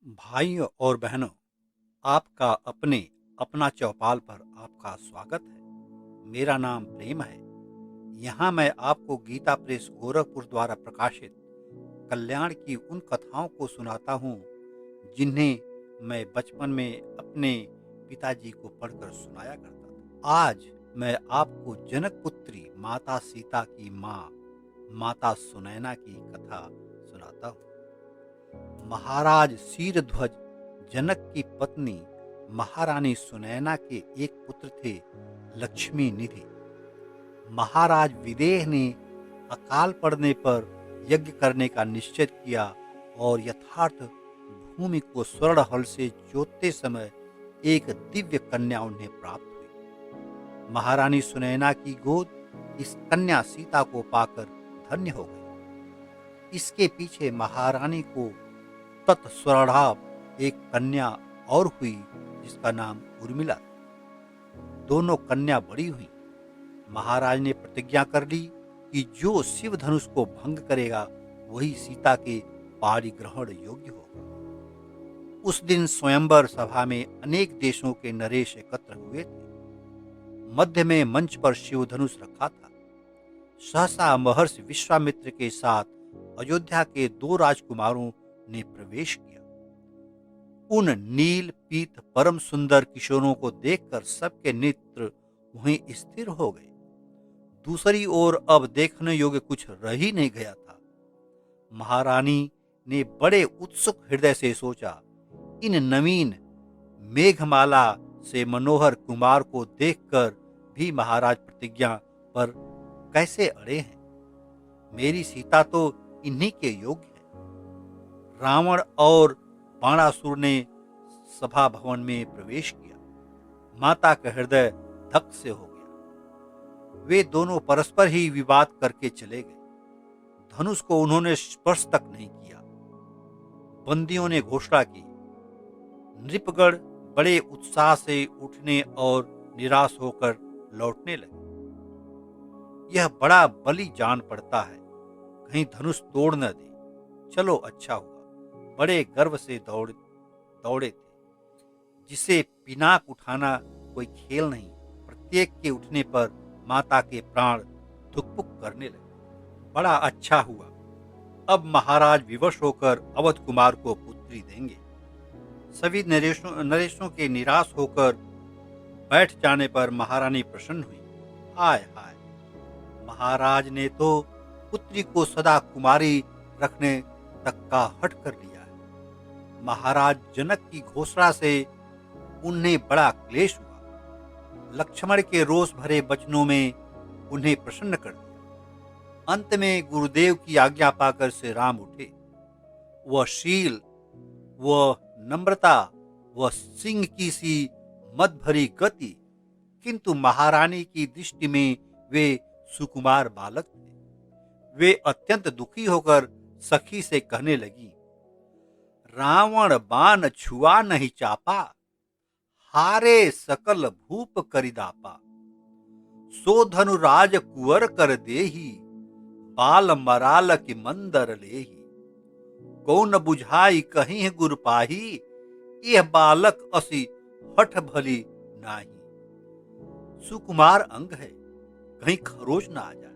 भाइयों और बहनों, आपका अपना चौपाल पर आपका स्वागत है। मेरा नाम प्रेम है। यहाँ मैं आपको गीता प्रेस गोरखपुर द्वारा प्रकाशित कल्याण की उन कथाओं को सुनाता हूँ जिन्हें मैं बचपन में अपने पिताजी को पढ़कर सुनाया करता था। आज मैं आपको जनक पुत्री माता सीता की माँ माता सुनैना की कथा सुनाता हूँ। महाराज शीरध्वज जनक की पत्नी महारानी सुनैना के एक पुत्र थे, लक्ष्मी निधि। महाराज विदेह ने अकाल पड़ने पर यज्ञ करने का निश्चय किया और यथार्थ भूमि को स्वर्ण हल से जोतते समय एक दिव्य कन्या उन्हें प्राप्त हुई। महारानी सुनैना की गोद इस कन्या सीता को पाकर धन्य हो गई। इसके पीछे महारानी को तत्स्वर्णाभ एक कन्या और हुई जिसका नाम उर्मिला था। दोनों कन्या बड़ी हुई। महाराज ने प्रतिज्ञा कर ली कि जो शिव धनुष को भंग करेगा वही सीता के पाणिग्रहण योग्य होगा। उस दिन स्वयंवर सभा में अनेक देशों के नरेश एकत्र हुए थे। मध्य में मंच पर शिव धनुष रखा था। सहसा महर्षि विश्वामित्र के साथ अयोध्या के 2 राजकुमारों ने प्रवेश किया। उन नील पीत परम सुंदर किशोरों को देखकर सबके नेत्र वहीं स्थिर हो गए। दूसरी ओर अब देखने योग्य कुछ रह ही नहीं गया था। महारानी ने बड़े उत्सुक हृदय से सोचा, इन नवीन मेघमाला से मनोहर कुमार को देखकर भी महाराज प्रतिज्ञा पर कैसे अड़े हैं। मेरी सीता तो इन्हीं के योग्य है। रावण और बाणासुर ने सभा भवन में प्रवेश किया। माता का हृदय धक से हो गया। वे दोनों परस्पर ही विवाद करके चले गए। धनुष को उन्होंने स्पर्श तक नहीं किया। बंदियों ने घोषणा की। नृपगण बड़े उत्साह से उठने और निराश होकर लौटने लगे। यह बड़ा बलि जान पड़ता है, कहीं धनुष तोड़ न दे। चलो अच्छा हुआ, बड़े गर्व से दौड़े थे। जिसे पिनाक उठाना कोई खेल नहीं। प्रत्येक के उठने पर माता के प्राण धुकपुक करने लगे। बड़ा अच्छा हुआ, अब महाराज विवश होकर अवध कुमार को पुत्री देंगे। सभी नरेशों के निराश होकर बैठ जाने पर महारानी प्रसन्न हुई। हाय हाय, महाराज ने तो पुत्री को सदा कुमारी रखने तक का हट कर लिया है। महाराज जनक की घोषणा से उन्हें बड़ा क्लेश हुआ। लक्ष्मण के रोष भरे वचनों में उन्हें प्रसन्न कर दिया। अंत में गुरुदेव की आज्ञा पाकर श्री राम उठे। वह शील, वह नम्रता, वह सिंह की सी मद भरी गति, किंतु महारानी की दृष्टि में वे सुकुमार बालक थे। वे अत्यंत दुखी होकर सखी से कहने लगी, रावण बाण छुआ नहीं चापा, हारे सकल भूप करिदापा। सो धनुराज कुंवर कर देही, बाल मराल की मंदर लेही। कौन बुझाई कहीं गुर पाही, यह बालक असी हठ भली नाही। सुकुमार अंग है, कहीं खरोच ना आ जाए,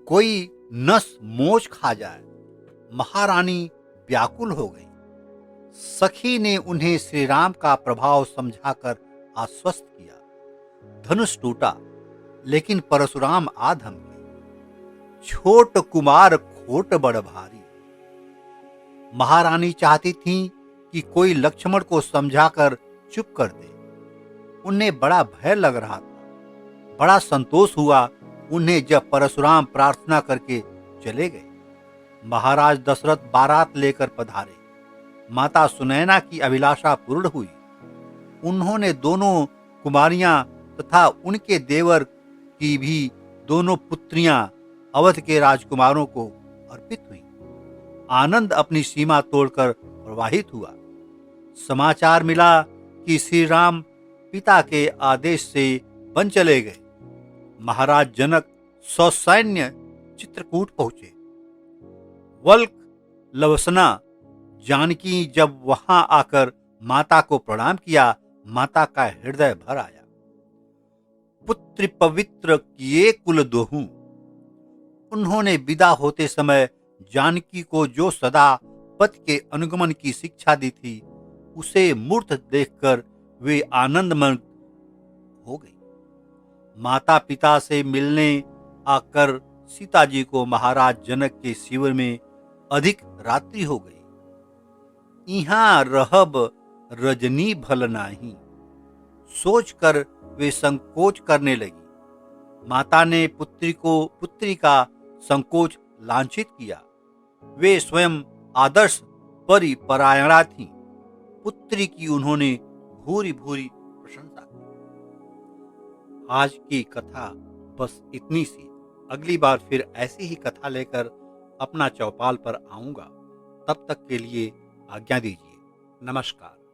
कोई नस मोच खा जाए। महारानी व्याकुल हो गई। सखी ने उन्हें श्री राम का प्रभाव समझाकर आश्वस्त किया। धनुष टूटा, लेकिन परशुराम आधम की। छोट कुमार खोट बड़ भारी। महारानी चाहती थी कि कोई लक्ष्मण को समझाकर चुप कर दे। उन्हें बड़ा भय लग रहा था। बड़ा संतोष हुआ उन्हें जब परशुराम प्रार्थना करके चले गए। महाराज दशरथ बारात लेकर पधारे। माता सुनैना की अभिलाषा पूर्ण हुई। उन्होंने दोनों कुमारियां तथा उनके देवर की भी दोनों पुत्रियां अवध के राजकुमारों को अर्पित हुई। आनंद अपनी सीमा तोड़कर प्रवाहित हुआ। समाचार मिला कि श्री राम पिता के आदेश से वन चले गए। महाराज जनक ससैन्य चित्रकूट पहुंचे। वल्क लवसना जानकी जब वहां आकर माता को प्रणाम किया, माता का हृदय भर आया। पुत्र पवित्र किए कुल दोहूं। उन्होंने विदा होते समय जानकी को जो सदा पति के अनुगमन की शिक्षा दी थी, उसे मूर्त देखकर वे आनंदमग्न हो गई। माता पिता से मिलने आकर सीता जी को महाराज जनक के शिविर में अधिक रात्रि हो गई। इहां रहब रजनी भल नाही, सोचकर वे संकोच करने लगी। माता ने पुत्री का संकोच लांछित किया। वे स्वयं आदर्श परिपरायणा थीं। पुत्री की उन्होंने भूरी भूरी प्रशंसा की। आज की कथा बस इतनी सी। अगली बार फिर ऐसी ही कथा लेकर अपना चौपाल पर आऊंगा। तब तक के लिए आज्ञा दीजिए। नमस्कार।